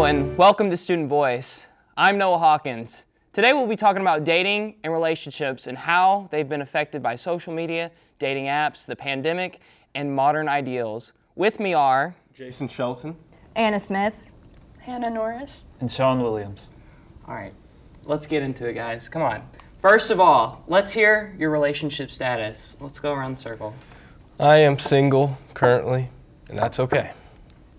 and welcome to Student Voice. I'm Noah Hawkins. Today we'll be talking about dating and relationships and how they've been affected by social media, dating apps, the pandemic, and modern ideals. With me are Jason Shelton, Anna Smith, Hannah Norris, and Sean Williams. All right, let's get into it, guys. Come on. First of all, let's hear your relationship status. Let's go around the circle. I am single currently, and that's okay.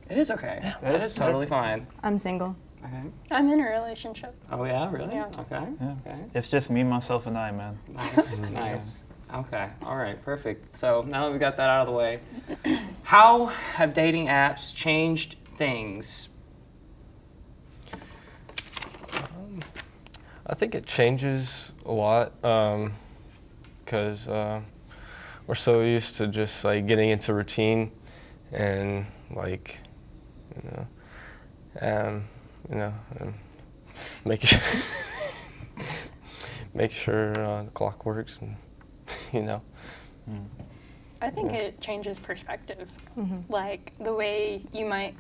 It is okay. Yeah, it is totally fine. I'm single. Okay. I'm in a relationship. Oh yeah, really? Yeah. Okay. Yeah. Okay. It's just me, myself, and I, man. Nice. Nice. Okay. All right. Perfect. So now that we got that out of the way, how have dating apps changed things? I think it changes a lot because we're so used to just like getting into routine and like making sure make sure the clock works and I think it changes perspective. Like the way you might,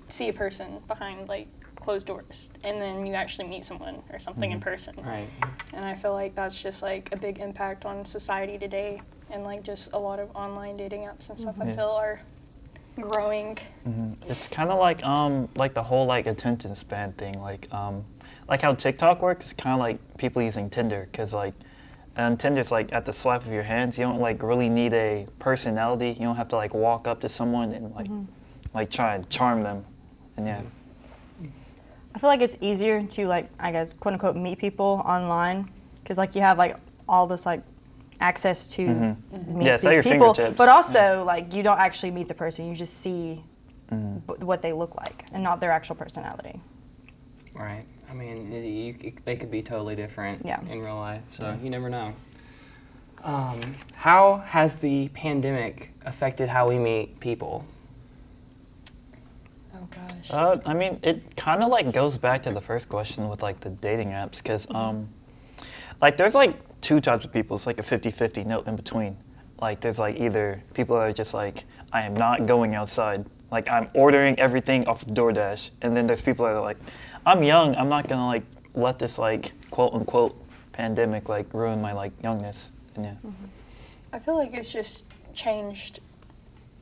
see a person behind like closed doors and then you actually meet someone or something in person. Right. And I feel like that's just like a big impact on society today, and like just a lot of online dating apps and stuff I feel are growing. It's kind of like the whole like attention span thing, like how TikTok works. It's kind of like people using Tinder, because and Tinder's like at the swipe of your hands. You don't like really need a personality. You don't have to like walk up to someone and like try and charm them, and yeah. I feel like it's easier to like, I guess, quote unquote, meet people online because like you have like all this like access to meet Yeah, it's at these your people, fingertips. but also like you don't actually meet the person. You just see what they look like and not their actual personality. Right. I mean, they could be totally different in real life, so you never know. How has the pandemic affected how we meet people? Oh gosh. I mean, it kind of like goes back to the first question with like the dating apps, because like there's like two types of people. It's like a 50-50 note in between. Like there's like either people that are just like, I am not going outside. Like I'm ordering everything off of DoorDash. And then there's people that are like, I'm young. I'm not gonna like let this like quote unquote pandemic like ruin my like youngness. And yeah. I feel like it's just changed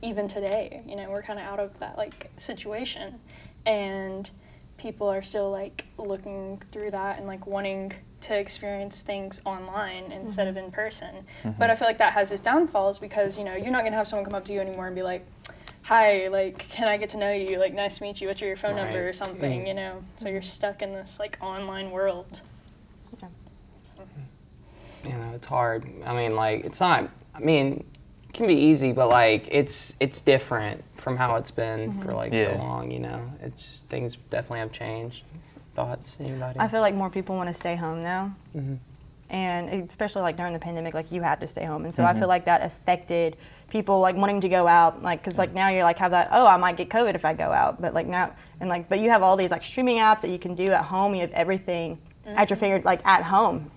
even today. We're kind of out of that like situation, and people are still like looking through that and like wanting to experience things online instead of in person. But I feel like that has its downfalls because you're not gonna have someone come up to you anymore and be like, hi, like, can I get to know you? Like, nice to meet you. What's your phone number or something, So you're stuck in this, like, online world. Yeah, it's hard. I mean, like, it's not, it can be easy, but, like, it's different from how it's been for, like, so long, It's, things definitely have changed. Thoughts, anybody? I feel like more people want to stay home now. And especially like during the pandemic, like you had to stay home. And so I feel like that affected people like wanting to go out, like, cause like now you're like have that, oh, I might get COVID if I go out. But like now, and like, but you have all these like streaming apps that you can do at home. You have everything at your finger, like at home.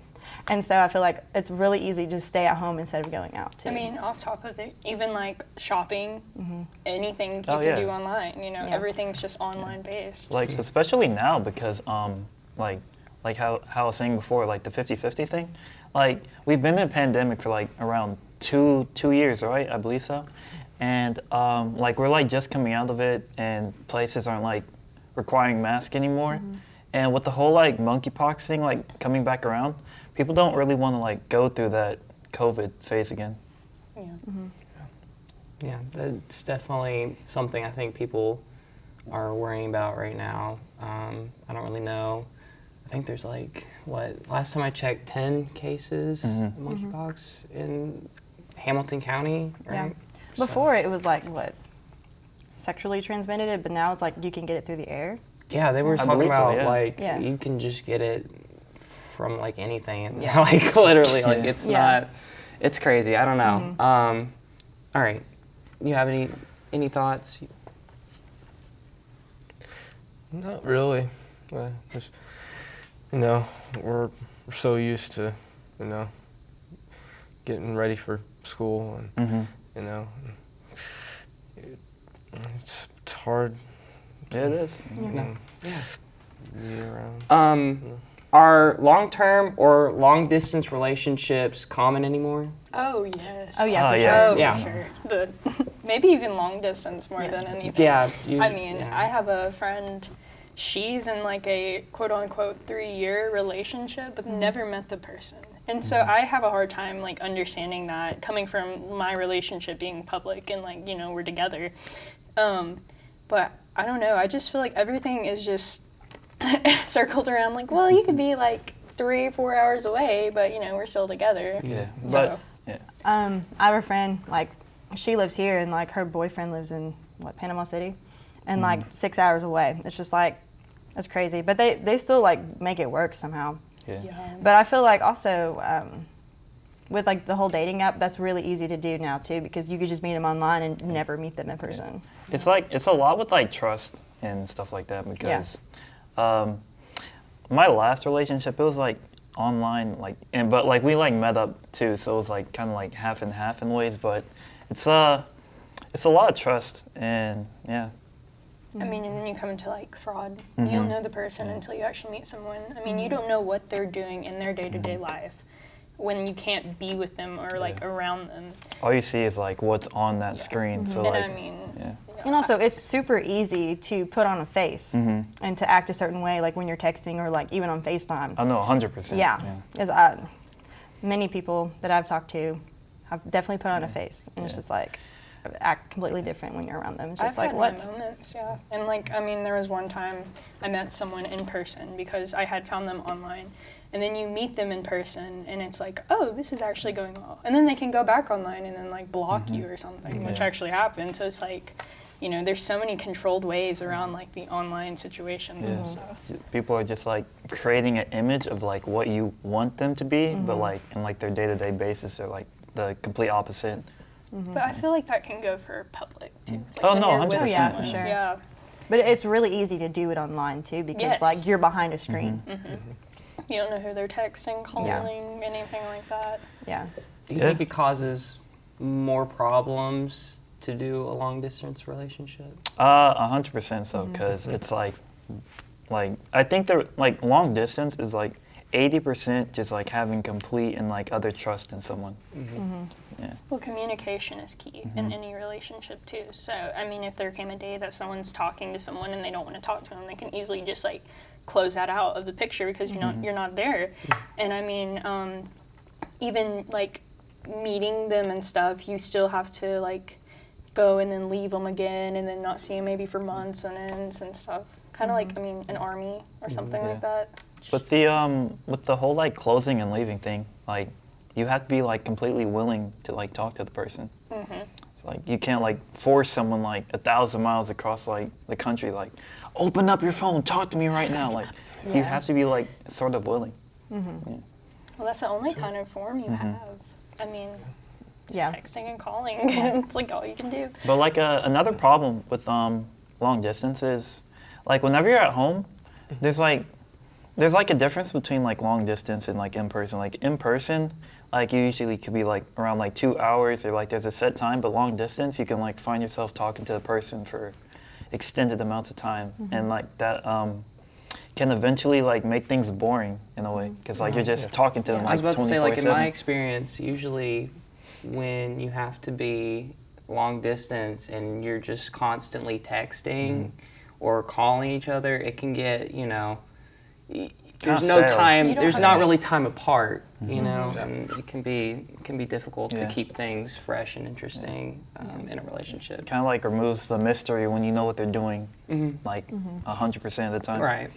And so I feel like it's really easy to stay at home instead of going out too. I mean, off top of it, even like shopping, anything you can do online, everything's just online based. Like, especially now because, like how I was saying before, like the 50-50 thing, like we've been in a pandemic for like around two years, right? I believe so. And like we're like just coming out of it and places aren't like requiring masks anymore. And with the whole like monkeypox thing like coming back around, people don't really want to like go through that COVID phase again. Yeah, that's definitely something I think people are worrying about right now. I don't really know. I think there's like, last time I checked, 10 cases of monkeypox in Hamilton County, right? Yeah. Before it was like, sexually transmitted, but now it's like you can get it through the air. Yeah, they were I talking believe so, about yeah. like, you can just get it from like anything. Like literally, like it's not, it's crazy. I don't know. All right, you have any thoughts? Not really. Just, we're so used to, getting ready for school and, it's hard Yeah, it is. No. Year round. Are long-term or long-distance relationships common anymore? Oh yes. Oh yeah, Oh, for yeah. sure. Oh, Yeah. for sure. Maybe even long distance more than anything. Yeah. I mean, I have a friend, she's in like a quote unquote 3-year relationship, but never met the person. And so I have a hard time like understanding that coming from my relationship being public and like, you know, we're together. But I don't know, I just feel like everything is just circled around like, well, you could be like 3-4 hours away, but you know, we're still together. Yeah, So- but yeah. I have a friend, like, she lives here, and like her boyfriend lives in Panama City, and like 6 hours away. It's just like, that's crazy. But they still like make it work somehow. Yeah. Yeah. But I feel like also with like the whole dating app, that's really easy to do now too, because you could just meet them online and never meet them in person. It's like it's a lot with like trust and stuff like that because my last relationship, it was like online, like, but like we like met up too, so it was like kind of like half and half in ways, but it's a lot of trust, and yeah. I mean, and then you come into like fraud. You don't know the person until you actually meet someone. I mean, you don't know what they're doing in their day-to-day life when you can't be with them or like around them. All you see is like what's on that screen, so And like I mean, yeah. And also, it's super easy to put on a face and to act a certain way, like when you're texting or like even on FaceTime. I know 100%. Yeah, because many people that I've talked to have definitely put on a face, and it's just like act completely different when you're around them. It's just I've like, had what? my moments, yeah. And like, I mean, there was one time I met someone in person because I had found them online. And then you meet them in person, and it's like, oh, this is actually going well. And then they can go back online and then like block you or something, which actually happened. So it's like, you know, there's so many controlled ways around like the online situations and stuff. People are just like creating an image of like what you want them to be, but like in like their day-to-day basis, they're like the complete opposite. But I feel like that can go for public too. Like Oh, when no, you're with 100%. Yeah, for someone. sure. Yeah. But it's really easy to do it online too, because like Yes. you're behind a screen. You don't know who they're texting, calling, anything like that. Yeah. Do you think it causes more problems to do a long distance relationship? 100% so, because it's like I think the like long distance is like 80% just like having complete and like utter trust in someone. Yeah. Well, communication is key in any relationship too. So, I mean, if there came a day that someone's talking to someone and they don't want to talk to them, they can easily just like close that out of the picture because you're not there. And I mean, even like meeting them and stuff, you still have to like go and then leave them again and then not see them maybe for months and ends and stuff. Kind of like, I mean, an army or something like that. But with the whole like closing and leaving thing, like you have to be like completely willing to like talk to the person. It's like you can't like force someone like 1,000 miles across like the country, like open up your phone, talk to me right now. Like you have to be like sort of willing. Yeah. Well, that's the only kind of form you have. I mean, just Yeah. texting and calling. It's like all you can do. But like another problem with long distance is like whenever you're at home, there's like a difference between like long distance and like in person. Like in person, like you usually could be like around like 2 hours or like there's a set time, but long distance you can like find yourself talking to the person for extended amounts of time, and like that can eventually like make things boring in a way because like you're just talking to them I was like about to say, like in 24/7. my experience, usually when you have to be long distance and you're just constantly texting or calling each other, it can get, you know, there's no stale. time, You don't there's have not to- really time apart, you know, and it can be difficult to Yeah. keep things fresh and interesting in a relationship. Kind of like removes the mystery when you know what they're doing, like 100% of the time. Right.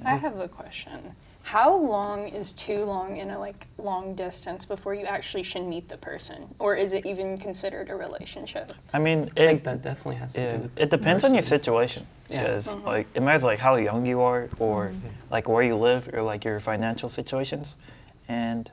I have a question. How long is too long in a like long distance before you actually should meet the person, or is it even considered a relationship? I mean, I think that definitely has to do with it depends on your person. situation. Yeah. Because like it matters like how young you are, or like where you live, or like your financial situations, and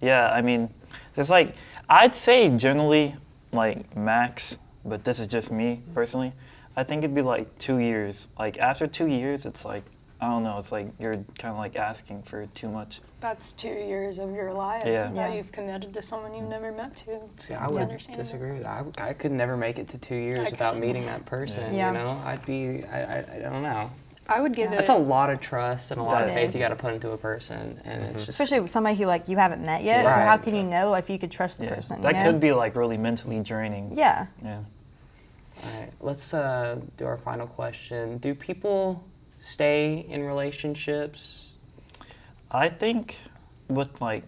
yeah, I mean, there's like I'd say generally like max, but this is just me personally. I think it'd be like 2 years. Like after 2 years, it's like I don't know, it's like you're kind of like asking for too much. That's 2 years of your life Yeah. that Yeah. you've committed to someone you've never met to. See, I It's would understandable. disagree with that. I could never make it to 2 years I without couldn't. meeting that person. Yeah. You know, I'd be. I don't know. I would give Yeah. it. That's a lot of trust and a lot of That faith is. you got to put into a person, and it's just Especially with somebody who like you haven't met yet. So Right. how can you know if you could trust the Yeah. person? That you know? could be like really mentally draining. Yeah. Yeah. All right, let's do our final question. Do people stay in relationships? I think with like,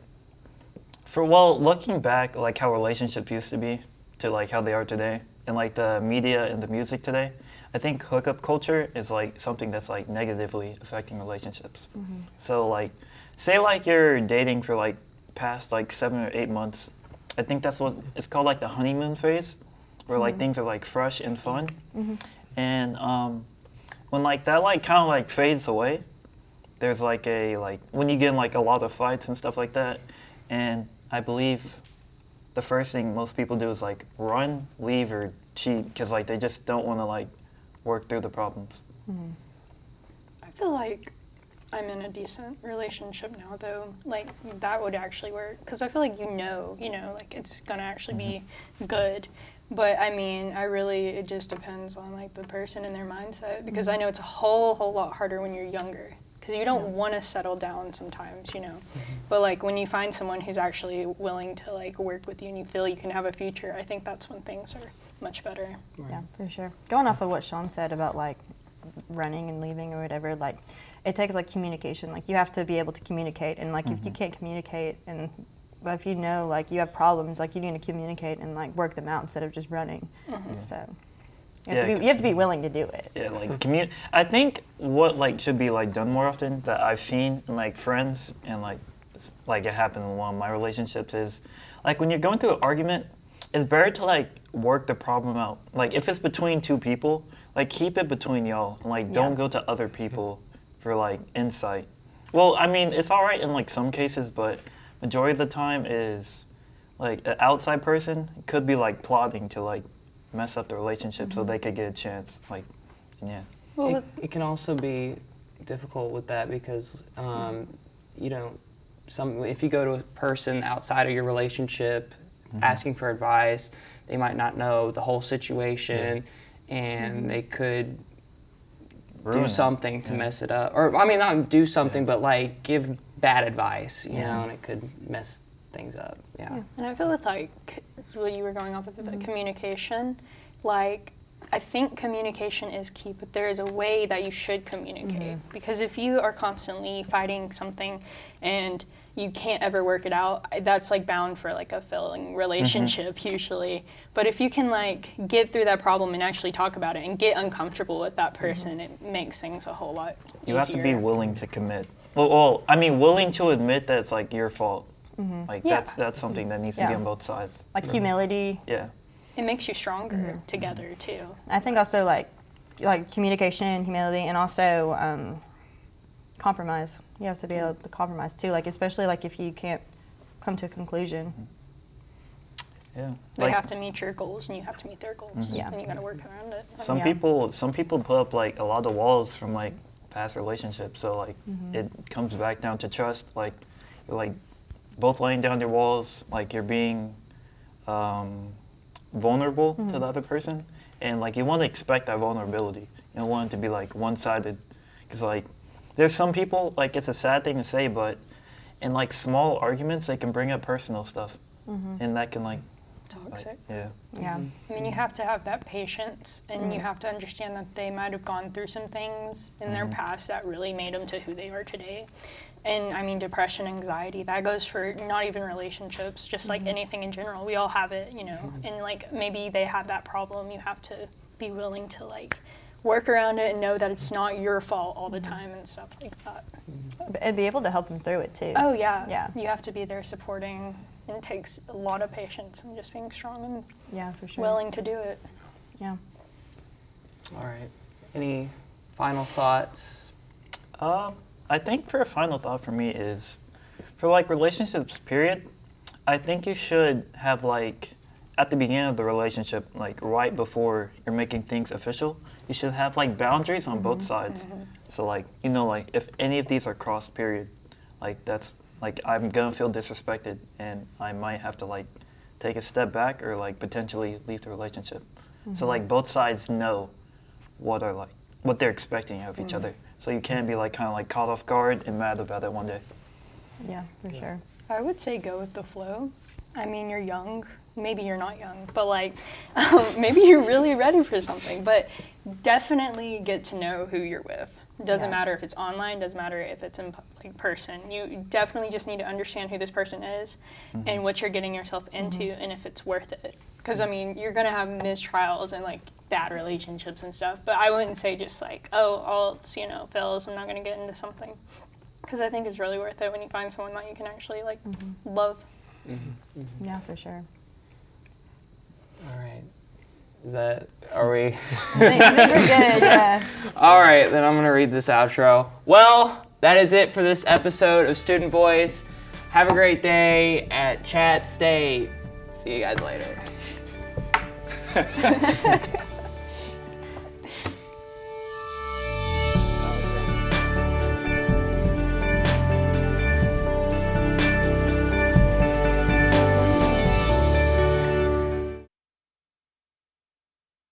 looking back, like how relationships used to be to like how they are today, and like the media and the music today, I think hookup culture is like something that's like negatively affecting relationships. So like, say like you're dating for like past like 7 or 8 months, I think that's what it's called, like the honeymoon phase, where like things are like fresh and fun, and when like that like kind of like fades away, there's like when you get in like a lot of fights and stuff like that, and I believe the first thing most people do is like run, leave, or cheat because like they just don't want to like work through the problems. I feel like I'm in a decent relationship now, though. Like that would actually work because I feel like you know, like it's gonna actually be good. But I mean, it just depends on like the person and their mindset because I know it's a whole lot harder when you're younger because you don't want to settle down sometimes, But like when you find someone who's actually willing to like work with you and you feel you can have a future, I think that's when things are much better. Yeah, for sure. Going off of what Sean said about like running and leaving or whatever, like it takes like communication. Like you have to be able to communicate, and like if you can't communicate, and if you know like you have problems, like you need to communicate and like work them out instead of just running. So you have to be willing to do it. Yeah, like I think what like should be like done more often that I've seen in like friends and like it happened in one of my relationships is like when you're going through an argument, it's better to like work the problem out. Like if it's between two people, like keep it between y'all and like don't go to other people for like insight. Well, I mean it's all right in like some cases, but majority of the time is like an outside person could be like plotting to like mess up the relationship so they could get a chance. Like, yeah. Well, It can also be difficult with that because, if you go to a person outside of your relationship asking for advice, they might not know the whole situation and they could Ruin do it. something to mess it up. Or, I mean, not do something, but like give bad advice, you know, and it could mess things up. Yeah. And I feel with like what you were going off of communication, like I think communication is key, but there is a way that you should communicate because if you are constantly fighting something and you can't ever work it out, that's like bound for like a failing relationship usually. But if you can like get through that problem and actually talk about it and get uncomfortable with that person, it makes things a whole lot easier. You have to be willing to commit. Well, I mean, willing to admit that it's like your fault. Like that's something that needs to be on both sides. Like humility. Yeah. It makes you stronger together too. I think also like communication, humility, and also compromise. You have to be able to compromise too. Like especially like if you can't come to a conclusion. Yeah. They have to meet your goals and you have to meet their goals. Yeah. And you got to work around it. Some people put up like a lot of walls from like past relationships. So like it comes back down to trust. Like you're like both laying down your walls. Like you're being vulnerable to the other person, and like you want to expect that vulnerability. You don't want it to be like one-sided, because like there's some people, like it's a sad thing to say, but in like small arguments they can bring up personal stuff, and that can like Toxic. yeah. Yeah. I mean, you have to have that patience, and you have to understand that they might have gone through some things in their past that really made them to who they are today. And I mean, depression, anxiety, that goes for not even relationships, just like anything in general. We all have it, and like maybe they have that problem. You have to be willing to like work around it and know that it's not your fault all the time and stuff like that. And be able to help them through it too. Oh, yeah. Yeah. You have to be there supporting, and it takes a lot of patience and just being strong and Yeah, for sure. willing to do it. Yeah. All right. Any final thoughts? I think for a final thought for me is, for like relationships period, I think you should have like at the beginning of the relationship, like right before you're making things official, you should have like boundaries on both sides. So like, you know, like if any of these are crossed, period, like that's like I'm gonna feel disrespected and I might have to like take a step back or like potentially leave the relationship. So like both sides know what they're expecting of each other. So you can't be like kind of like caught off guard and mad about it one day. Yeah, for sure. I would say go with the flow. I mean, you're young. Maybe you're not young, but like, maybe you're really ready for something. But definitely get to know who you're with. Doesn't matter if it's online. Doesn't matter if it's in like person. You definitely just need to understand who this person is, and what you're getting yourself into, and if it's worth it. Because I mean, you're gonna have mistrials and like bad relationships and stuff. But I wouldn't say just like, oh, all fails. I'm not gonna get into something. Because I think it's really worth it when you find someone that you can actually like love. Yeah, for sure. All right. Are we? I think we're good, yeah. All right, then I'm going to read this outro. Well, that is it for this episode of Student Voice. Have a great day at Chat State. See you guys later.